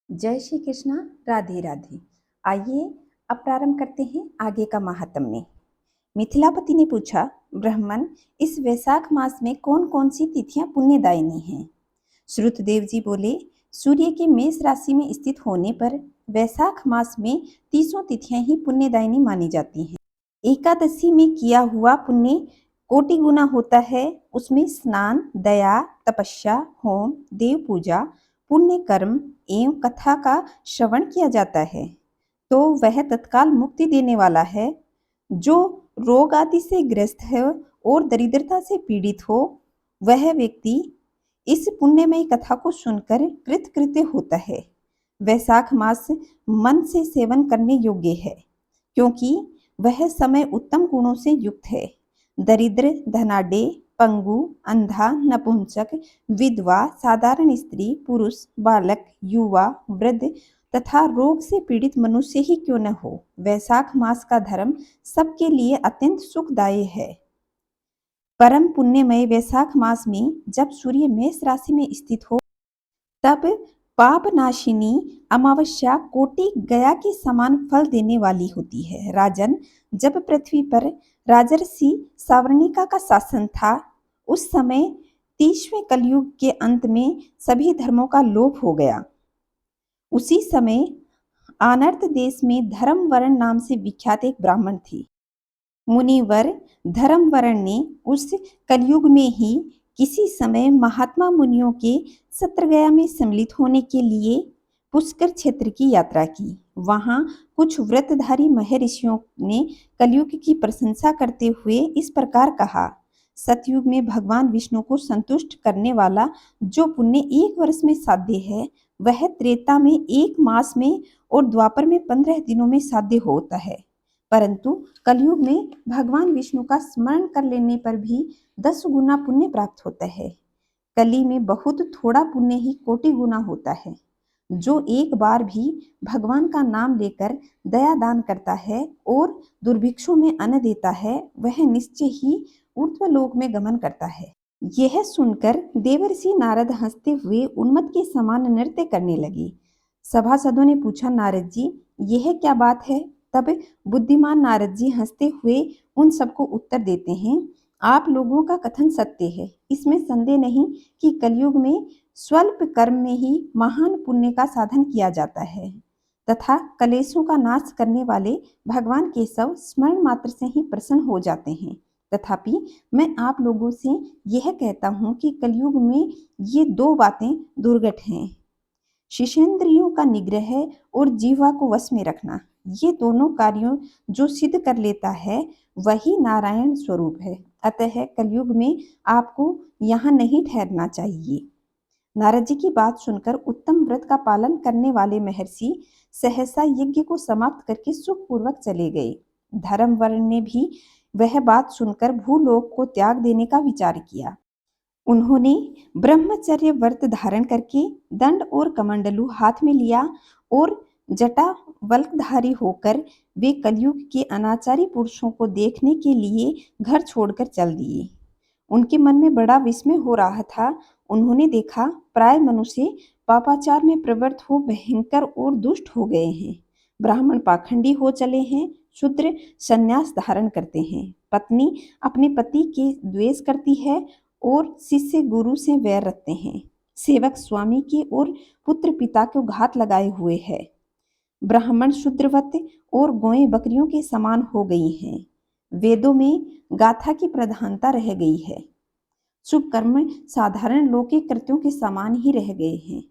जय श्री कृष्णा। राधे राधे। आइए अब प्रारंभ करते हैं आगे का महात्म्य। मिथिलापति ने पूछा, ब्राह्मण, इस वैशाख मास में कौन कौन सी तिथियां पुण्यदायिनी हैं? श्रुतदेव जी बोले, सूर्य के मेष राशि में स्थित होने पर वैशाख मास में 30 तिथियां ही पुण्यदायिनी मानी जाती हैं। एकादशी में किया हुआ पुण्य कोटि गुना होता है। उसमें स्नान, दया, तपस्या, होम, देव पूजा, पुण्य कर्म एवं कथा का श्रवण किया जाता है तो वह तत्काल मुक्ति देने वाला है। जो रोग आदि से ग्रस्त है और दरिद्रता से पीड़ित हो, वह व्यक्ति इस पुण्यमयी कथा को सुनकर कृतकृत्य होता है। वैशाख मास मन से सेवन करने योग्य है, क्योंकि वह समय उत्तम गुणों से युक्त है। दरिद्र, धनाढ्य, पंगु, अंधा, नपुंसक, विधवा, साधारण स्त्री, पुरुष, बालक, युवा, वृद्ध तथा रोग से पीड़ित मनुष्य ही क्यों न हो, वैशाख मास का धर्म सबके लिए अत्यंत सुखदायी है। परम पुण्यमय वैशाख मास में जब सूर्य मेष राशि में स्थित हो, तब पापनाशिनी अमावस्या कोटि गया के समान फल देने वाली होती है। राजन, जब पृथ्वी पर राजर्षि सावर्णिका का शासन था, उस समय 30वें कलयुग के अंत में सभी धर्मों का लोप हो गया। उसी समय आनर्त देश में धर्मवरण नाम से विख्यात एक ब्राह्मण थी। मुनिवर धर्मवरण ने उस कलयुग में ही किसी समय महात्मा मुनियों के सत्रगया में सम्मिलित होने के लिए पुष्कर क्षेत्र की यात्रा की। वहां कुछ व्रतधारी महर्षियों ने कलयुग की प्रशंसा करते हुए इस प्रकार कहा, सतयुग में भगवान विष्णु को संतुष्ट करने वाला जो पुण्य 1 वर्ष में साध्य है, वह त्रेता में 1 मास में और द्वापर में 15 दिनों में साध्य होता है। परंतु कलयुग में भगवान विष्णु का स्मरण कर लेने पर भी 10 गुना पुण्य प्राप्त होता है। कली में बहुत थोड़ा पुण्य ही कोटि गुना होता है। जो एक बार भी भगवान का नाम लेकर दया दान करता है और दुर्भिक्षों में अन्न देता है, वह निश्चय ही ऊर्ध्वलोक में गमन करता है। यह सुनकर देवर्षि नारद हंसते हुए उन्मत्त के समान नृत्य करने लगे। सभासदों ने पूछा, नारद जी, यह क्या बात है? तब बुद्धिमान नारद जी हंसते हुए उन सबको उत्तर देते हैं, आप लोगों का कथन सत्य है। इसमें संदेह नहीं कि कलयुग में स्वल्प कर्म में ही महान पुण्य का साधन किया जाता है तथा कलेशों का नाश करने वाले भगवान केशव स्मरण मात्र से ही प्रसन्न हो जाते हैं। तथापि मैं आप लोगों से यह कहता हूं कि कलयुग में ये 2 बातें दुर्घट हैं, शिशेंद्रियों का निग्रह और जीवा को वश में रखना। ये दोनों कार्यों जो सिद्ध कर लेता है, वही नारायण स्वरूप है। अतः कलयुग में आपको यहाँ नहीं ठहरना चाहिए। नारद जी की बात सुनकर उत्तम व्रत का पालन करने वाले महर्षि सहसा यज्ञ को समाप्त करके सुखपूर्वक चले गए। धर्मवर्ण ने भी वह बात सुनकर भूलोक को त्याग देने का विचार किया। उन्होंने ब्रह्मचर्य व्रत धारण करके दंड और कमंडलू हाथ में लिया और जटा वल्कधारी होकर वे कलयुग के अनाचारी पुरुषों को देखने के लिए घर छोड़कर चल दिए। उनके मन में बड़ा विस्मय हो रहा था। उन्होंने देखा प्राय मनुष्य पापाचार में प्रवृत्त हो भयंकर और दुष्ट हो गए हैं। ब्राह्मण पाखंडी हो चले हैं, शूद्र संन्यास धारण करते हैं, पत्नी अपने पति के द्वेष करती है और शिष्य गुरु से वैर रखते हैं, सेवक स्वामी के और पुत्र पिता को घात लगाए हुए है। ब्राह्मण शूद्रवत और गौएं बकरियों के समान हो गई हैं। वेदों में गाथा की प्रधानता रह गई है। शुभ कर्म साधारण लौकिक कृत्यों के समान ही रह गए हैं।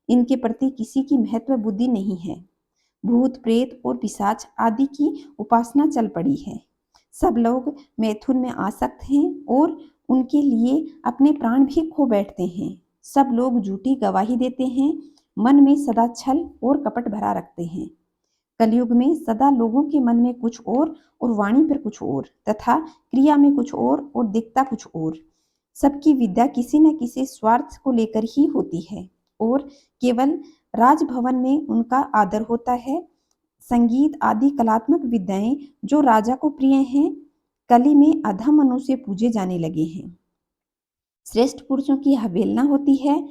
इनके प्रति किसी की महत्व बुद्धि नहीं है। भूत प्रेत और पिशाच आदि की उपासना चल पड़ी है। सब लोग मैथुन में आसक्त हैं और उनके लिए अपने प्राण भी खो बैठते हैं। सब लोग झूठी गवाही देते हैं, मन में सदा छल और कपट भरा रखते हैं। कलयुग में सदा लोगों के मन में कुछ और वाणी पर कुछ और तथा क्रिया में कुछ और दिखता कुछ और। सबकी विद्या किसी न किसी स्वार्थ को लेकर ही होती है और केवल राजभवन में उनका आदर होता है। संगीत आदि कलात्मक विद्याएं जो राजा को प्रिय हैं, कली में अधम मनुष्य पूजे जाने लगे हैं। श्रेष्ठ पुरुषों की अवहेलना होती है।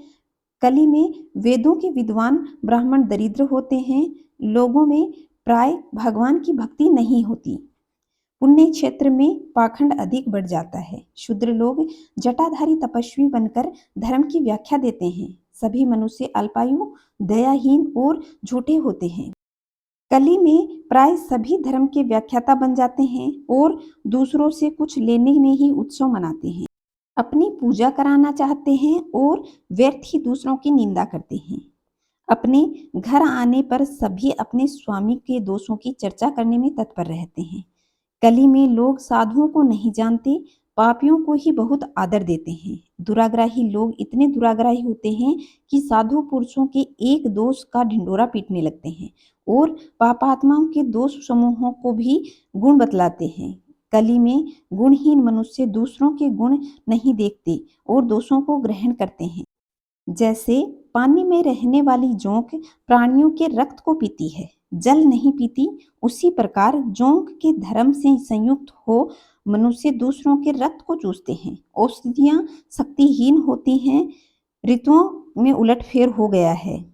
कली में वेदों के विद्वान ब्राह्मण दरिद्र होते हैं, लोगों में प्राय भगवान की भक्ति नहीं होती। पुण्य क्षेत्र में पाखंड अधिक बढ़ जाता है। शूद्र लोग जटाधारी तपस्वी बनकर धर्म की व्याख्या देते हैं। सभी मनुष्य अल्पायु, दयाहीन और झूठे होते हैं। कली में प्राय सभी धर्म के व्याख्याता बन जाते हैं और दूसरों से कुछ लेने में ही उत्सव मनाते हैं। अपनी पूजा कराना चाहते हैं और व्यर्थ ही दूसरों की निंदा करते हैं। अपने घर आने पर सभी अपने स्वामी के दोषों की चर्चा करने में तत्पर रहते हैं। कली में लोग साधुओं को नहीं जानते, पापियों को ही बहुत आदर देते हैं। दुराग्राही लोग इतने दुराग्राही होते हैं कि साधु पुरुषों के एक दोष का ढिंडोरा पीटने लगते हैं और पापात्माओं के दोष समूहों को भी गुण बतलाते हैं। कली में गुणहीन मनुष्य दूसरों के गुण नहीं देखते और दोषों को ग्रहण करते हैं। जैसे पानी में रहने वाली जोंक प्राणियों के रक्त को पीती है, जल नहीं पीती, उसी प्रकार जोंक के धर्म से संयुक्त हो मनुष्य दूसरों के रक्त को चूसते हैं। औषधियां शक्तिहीन होती हैं, ऋतुओं में उलटफेर हो गया है,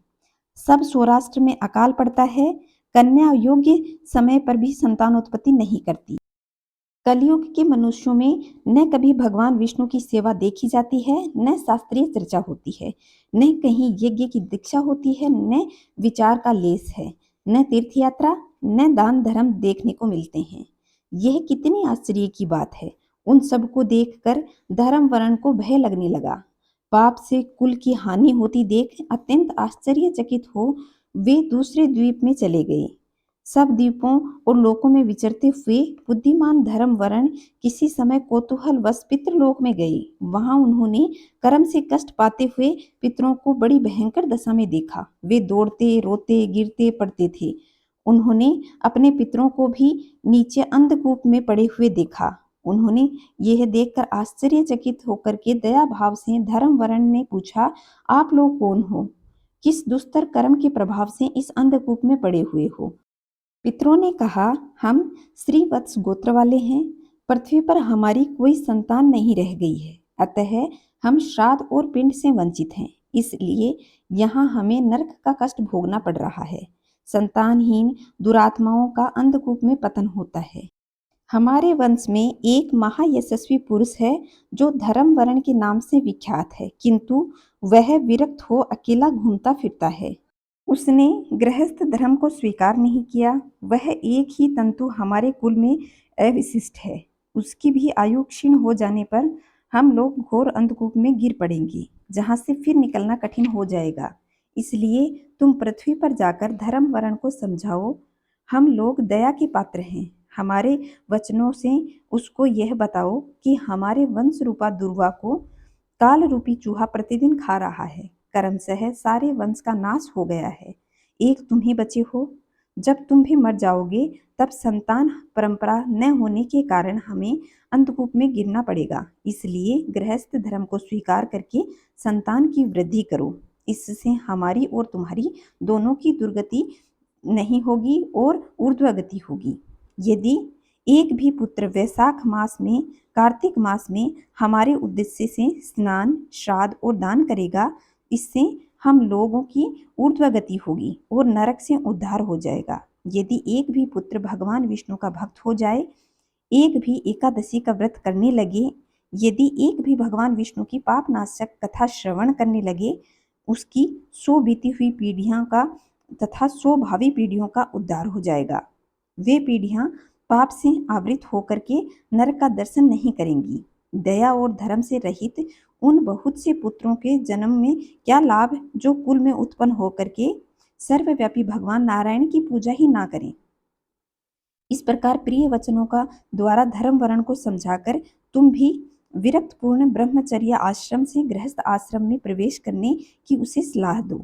सब सौराष्ट्र में अकाल पड़ता है, कन्या योग्य समय पर भी संतानोत्पत्ति नहीं करती। कलयुग के मनुष्यों में न कभी भगवान विष्णु की सेवा देखी जाती है, न शास्त्रीय चर्चा होती है, न कहीं यज्ञ की दीक्षा होती है, न विचार का लेस है, न तीर्थ यात्रा, न दान धर्म देखने को मिलते हैं। यह कितनी आश्चर्य की बात है। उन सबको देखकर धर्म वर्ण को भय लगने लगा। पाप से कुल की हानि होती देख अत्यंत आश्चर्यचकित हो वे दूसरे द्वीप में चले गए। सब द्वीपों और लोकों में विचरते हुए बुद्धिमान धर्म वर्ण किसी समय कौतूहल वश पितृलोक में गए। वहां उन्होंने कर्म से कष्ट पाते हुए पितरों को बड़ी भयंकर दशा में देखा। वे दौड़ते, रोते, गिरते पड़ते थे। उन्होंने अपने पितरों को भी नीचे अंधकूप में पड़े हुए देखा। उन्होंने यह देखकर आश्चर्यचकित होकर के दया भाव से धर्म वर्ण ने पूछा, आप लोग कौन हो? किस दुस्तर कर्म के प्रभाव से इस अंधकूप में पड़े हुए हो? पितरों ने कहा, हम श्रीवत्स गोत्र वाले हैं। पृथ्वी पर हमारी कोई संतान नहीं रह गई है, अतः हम श्राद्ध और पिंड से वंचित हैं। इसलिए यहाँ हमें नरक का कष्ट भोगना पड़ रहा है। संतानहीन दुरात्माओं का अंधकूप में पतन होता है। हमारे वंश में एक महायशस्वी पुरुष है जो धर्म वर्ण के नाम से विख्यात है, किंतु वह विरक्त हो अकेला घूमता फिरता है। उसने गृहस्थ धर्म को स्वीकार नहीं किया। वह एक ही तंतु हमारे कुल में अविशिष्ट है। उसकी भी आयु क्षीण हो जाने पर हम लोग घोर अंधकूप में गिर पड़ेंगे, जहां से फिर निकलना कठिन हो जाएगा। इसलिए तुम पृथ्वी पर जाकर धर्म वर्ण को समझाओ। हम लोग दया के पात्र हैं। हमारे वचनों से उसको यह बताओ कि हमारे वंश रूपा दुर्वा को काल रूपी चूहा प्रतिदिन खा रहा है। कर्मशः सारे वंश का नाश हो गया है। एक तुम ही बचे हो। जब तुम भी मर जाओगे तब संतान परंपरा न होने के कारण हमें अंधकूप में गिरना पड़ेगा। इसलिए गृहस्थ धर्म को स्वीकार करके संतान की वृद्धि करो। इससे हमारी और तुम्हारी दोनों की दुर्गति नहीं होगी और ऊर्ध्वगति होगी। यदि एक भी पुत्र वैशाख मास में, कार्तिक मास में हमारे उद्देश्य से स्नान, श्राद्ध और दान करेगा, इससे हम लोगों की ऊर्ध्वगति होगी और नरक से उद्धार हो जाएगा। यदि एक भी पुत्र भगवान विष्णु का भक्त हो जाए, एक भी एकादशी का व्रत करने लगे, यदि एक भी भगवान विष्णु की पापनाशक कथा श्रवण करने लगे, उसकी 100 बीती हुई पीढ़ियां का तथा 100 भावी पीढ़ियों का उद्धार हो जाएगा। वे पीढ़ियां पाप से आवृत होकर के नरक का दर्शन नहीं करेंगी। दया और धर्म से रहित उन बहुत से पुत्रों के जन्म में क्या लाभ जो कुल में उत्पन्न होकर के सर्वव्यापी भगवान नारायण की पूजा ही ना करें। इस प्रकार प्रिय वचनों का द्वारा धर्म वर्ण को समझाकर तुम भी विरक्त पूर्ण ब्रह्मचर्य आश्रम से गृहस्थ आश्रम में प्रवेश करने की उसे सलाह दो।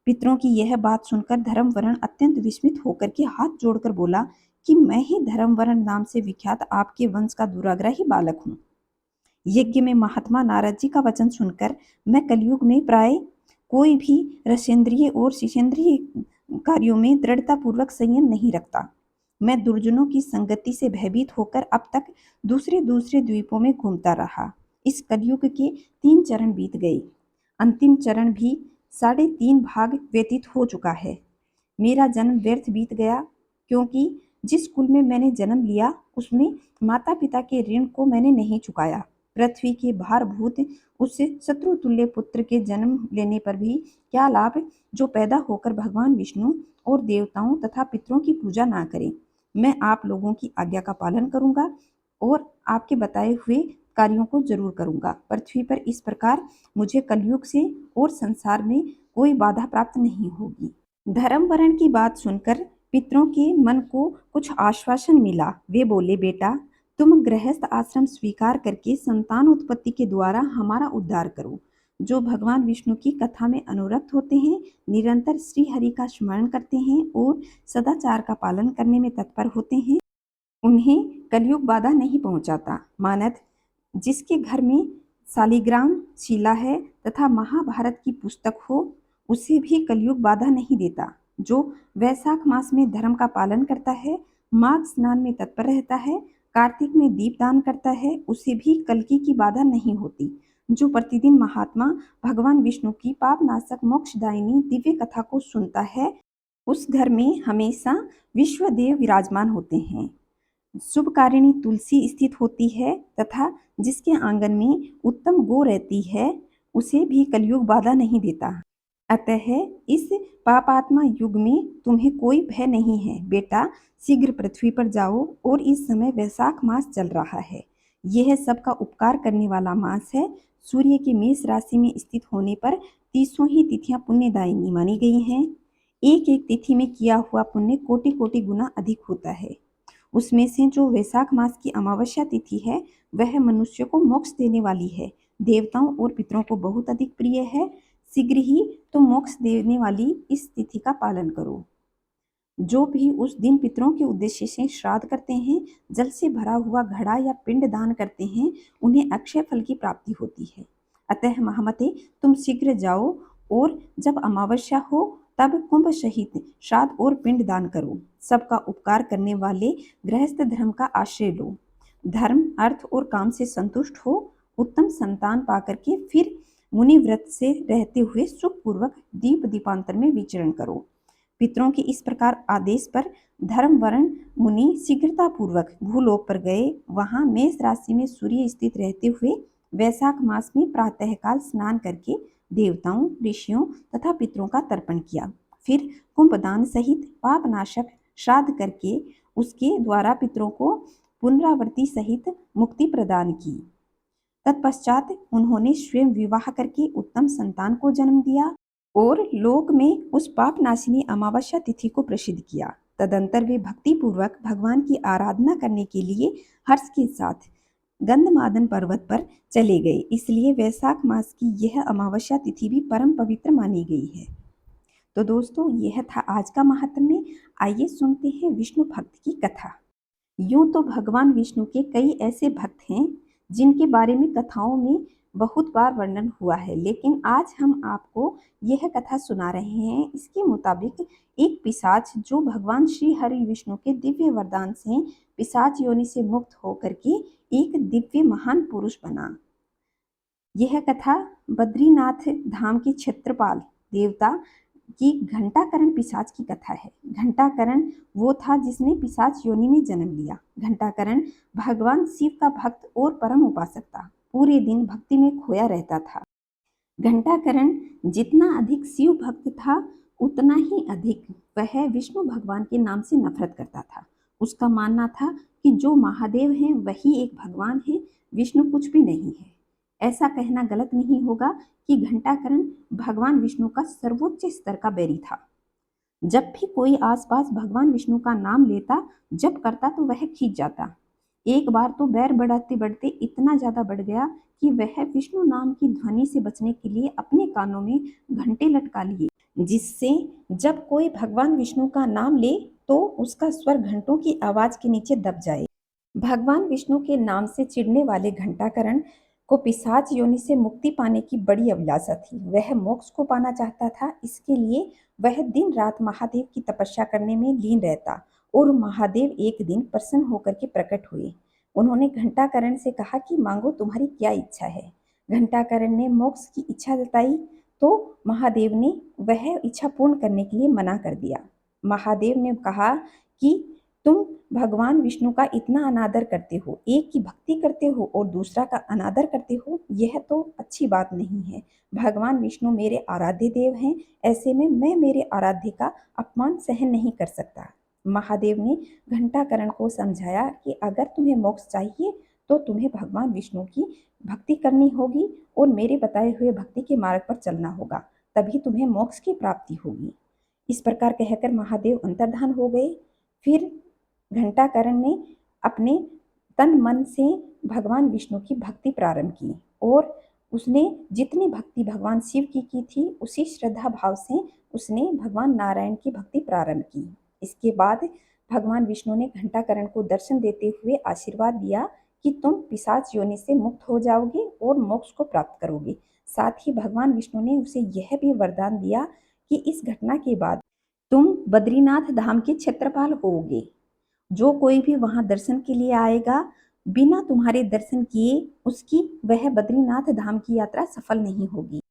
पितरों की यह बात सुनकर धर्म वर्ण अत्यंत विस्मित होकर के हाथ जोड़कर बोला कि मैं ही धर्म वर्ण नाम से विख्यात आपके वंश का दुराग्रही बालक हूँ। यज्ञ में महात्मा नारद जी का वचन सुनकर मैं कलयुग में प्राय कोई भी रसेंद्रिय और शिशेंद्रिय कार्यों में दृढ़ता पूर्वक संयम नहीं रखता। मैं दुर्जनों की संगति से भयभीत होकर अब तक दूसरे दूसरे द्वीपों में घूमता रहा। इस कलयुग के 3 चरण बीत गए। अंतिम चरण भी 3.5 भाग व्यतीत हो चुका है। मेरा जन्म व्यर्थ बीत गया, क्योंकि जिस कुल में मैंने जन्म लिया उसमें माता पिता के ऋण को मैंने नहीं चुकाया। पृथ्वी के भारभूत उस शत्रुतुल्य पुत्र के जन्म लेने पर भी क्या लाभ, जो पैदा होकर भगवान विष्णु और देवताओं तथा पितरों की पूजा ना करें। मैं आप लोगों की आज्ञा का पालन करूंगा और आपके बताए हुए कार्यों को जरूर करूंगा। पृथ्वी पर इस प्रकार मुझे कलयुग से और संसार में कोई बाधा प्राप्त नहीं होगी। धर्म वर्ण की बात सुनकर पितरों के मन को कुछ आश्वासन मिला। वे बोले, बेटा, तुम गृहस्थ आश्रम स्वीकार करके संतान उत्पत्ति के द्वारा हमारा उद्धार करो। जो भगवान विष्णु की कथा में अनुरक्त होते हैं, निरंतर श्री हरि का स्मरण करते हैं और सदाचार का पालन करने में तत्पर होते हैं, उन्हें कलयुग बाधा नहीं पहुंचाता। मानद जिसके घर में शालिग्राम शिला है तथा महाभारत की पुस्तक हो, उसे भी कलयुग बाधा नहीं देता। जो वैशाख मास में धर्म का पालन करता है, माघ स्नान में तत्पर रहता है, कार्तिक में दीप दान करता है, उसे भी कल्कि की बाधा नहीं होती। जो प्रतिदिन महात्मा भगवान विष्णु की पापनाशक मोक्षदायिनी दिव्य कथा को सुनता है, उस घर में हमेशा विश्वदेव विराजमान होते हैं। शुभकारिणी तुलसी स्थित होती है तथा जिसके आंगन में उत्तम गो रहती है, उसे भी कलयुग बाधा नहीं देता। अतः इस पापात्मा युग में तुम्हें कोई भय नहीं है। बेटा, शीघ्र पृथ्वी पर जाओ और इस समय वैशाख मास चल रहा है। यह सबका उपकार करने वाला मास है। सूर्य की मेष राशि में स्थित होने पर 30 ही तिथियां पुण्यदायिनी मानी गई हैं। एक एक तिथि में किया हुआ पुण्य कोटि कोटि गुना अधिक होता है। उसमें से जो वैशाख मास की अमावस्या तिथि है, वह मनुष्य को मोक्ष देने वाली है। देवताओं और पितरों को बहुत अधिक प्रिय है। शीघ्र ही तुम मोक्ष देने वाली इस तिथि का पालन करो। जो भी उस दिन पितरों के उद्देश्य से श्राद्ध करते हैं, जल से भरा हुआ घड़ा या पिंड दान करते हैं, उन्हें अक्षय फल की प्राप्ति होती है। अतः महामते, तुम शीघ्र जाओ और जब अमावस्या हो तब कुंभ सहित श्राद्ध और पिंड दान करो। सबका उपकार करने वाले गृहस्थ धर्म का आश्रय लो। धर्म, अर्थ और काम से संतुष्ट हो। उत्तम संतान पाकर के फिर मुनि व्रत से रहते हुए सुखपूर्वक दीप दीपांतर में विचरण करो। पितरों के इस प्रकार आदेश पर धर्म वर्ण मुनि शीघ्रता पूर्वक भूलोक पर गए। वहां मेष राशि में सूर्य स्थित रहते हुए वैशाख मास में प्रातःकाल स्नान करके देवताओं, ऋषियों तथा पितरों का तर्पण किया। फिर कुंभदान सहित पापनाशक श्राद्ध करके उसके द्वारा पितरों को पुनरावृत्ति सहित मुक्ति प्रदान की। तत्पश्चात उन्होंने स्वयं विवाह करके उत्तम संतान को जन्म दिया और लोक में उस पाप नाशिनी अमावस्या तिथि को प्रसिद्ध किया। तदंतर वे भक्ति पूर्वक भगवान की आराधना करने के लिए हर्ष के साथ गंधमादन पर्वत पर चले गए। इसलिए वैशाख मास की यह अमावस्या तिथि भी परम पवित्र मानी गई है। तो दोस्तों, यह था आज का महात्म्य। आइए सुनते हैं विष्णु भक्त की कथा। यूं तो भगवान विष्णु के कई ऐसे भक्त हैं जिनके बारे में कथाओं में बहुत बार वर्णन हुआ है, लेकिन आज हम आपको यह कथा सुना रहे हैं। इसके मुताबिक एक पिशाच जो भगवान श्री हरि विष्णु के दिव्य वरदान से पिशाच योनि से मुक्त होकर के एक दिव्य महान पुरुष बना। यह कथा बद्रीनाथ धाम के क्षेत्रपाल देवता की घंटाकरण पिशाच की कथा है। घंटाकरण वो था जिसने पिशाच योनि में जन्म लिया। घंटाकरण भगवान शिव का भक्त और परम उपासक था। पूरे दिन भक्ति में खोया रहता था। घंटाकरण जितना अधिक शिव भक्त था, उतना ही अधिक वह विष्णु भगवान के नाम से नफरत करता था। उसका मानना था कि जो महादेव हैं वही एक भगवान है, विष्णु कुछ भी नहीं है। ऐसा कहना गलत नहीं होगा कि घंटाकरण भगवान विष्णु का सर्वोच्च स्तर का बैरी था। जब भी कोई आसपास भगवान विष्णु का नाम लेता, जप करता, तो वह खींच जाता। एक बार तो बैर बढ़ते बढ़ते इतना ज्यादा बढ़ गया कि वह विष्णु नाम की ध्वनि से बचने के लिए अपने कानों में घंटे लटका लिए, जिससे जब कोई भगवान विष्णु का नाम ले तो उसका स्वर घंटों की आवाज के नीचे दब जाए। भगवान विष्णु के नाम से चिढ़ने वाले घंटाकरण को पिशाच योनि से मुक्ति पाने की बड़ी अभिलाषा थी। वह मोक्ष को पाना चाहता था। इसके लिए वह दिन रात महादेव की तपस्या करने में लीन रहता और महादेव एक दिन प्रसन्न होकर के प्रकट हुए। उन्होंने घंटाकरण से कहा कि मांगो, तुम्हारी क्या इच्छा है। घंटाकरण ने मोक्ष की इच्छा जताई तो महादेव ने वह इच्छा पूर्ण करने के लिए मना कर दिया। महादेव ने कहा कि तुम भगवान विष्णु का इतना अनादर करते हो, एक की भक्ति करते हो और दूसरा का अनादर करते हो, यह तो अच्छी बात नहीं है। भगवान विष्णु मेरे आराध्य देव हैं, ऐसे में मैं मेरे आराध्य का अपमान सहन नहीं कर सकता। महादेव ने घंटाकरण को समझाया कि अगर तुम्हें मोक्ष चाहिए तो तुम्हें भगवान विष्णु की भक्ति करनी होगी और मेरे बताए हुए भक्ति के मार्ग पर चलना होगा, तभी तुम्हें मोक्ष की प्राप्ति होगी। इस प्रकार कहकर महादेव अंतर्धान हो गए। फिर घंटाकरण ने अपने तन मन से भगवान विष्णु की भक्ति प्रारंभ की और उसने जितनी भक्ति भगवान शिव की थी उसी श्रद्धा भाव से उसने भगवान नारायण की भक्ति प्रारंभ की। इसके बाद भगवान विष्णु ने घंटाकरण को दर्शन देते हुए आशीर्वाद दिया कि तुम पिशाच योनि से मुक्त हो जाओगे और मोक्ष को प्राप्त करोगे। साथ ही भगवान विष्णु ने उसे यह भी वरदान दिया कि इस घटना के बाद तुम बद्रीनाथ धाम के क्षेत्रपाल होगे। जो कोई भी वहां दर्शन के लिए आएगा, बिना तुम्हारे दर्शन किए उसकी वह बद्रीनाथ धाम की यात्रा सफल नहीं होगी।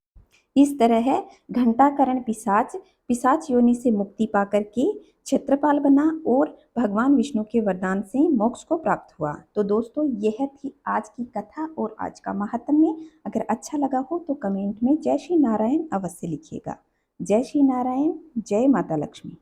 इस तरह घंटाकरण पिशाच योनि से मुक्ति पाकर के क्षेत्रपाल बना और भगवान विष्णु के वरदान से मोक्ष को प्राप्त हुआ। तो दोस्तों, यह थी आज की कथा और आज का महात्म्य। अगर अच्छा लगा हो तो कमेंट में जय श्री नारायण अवश्य लिखिएगा। जय श्री नारायण, जय माता लक्ष्मी।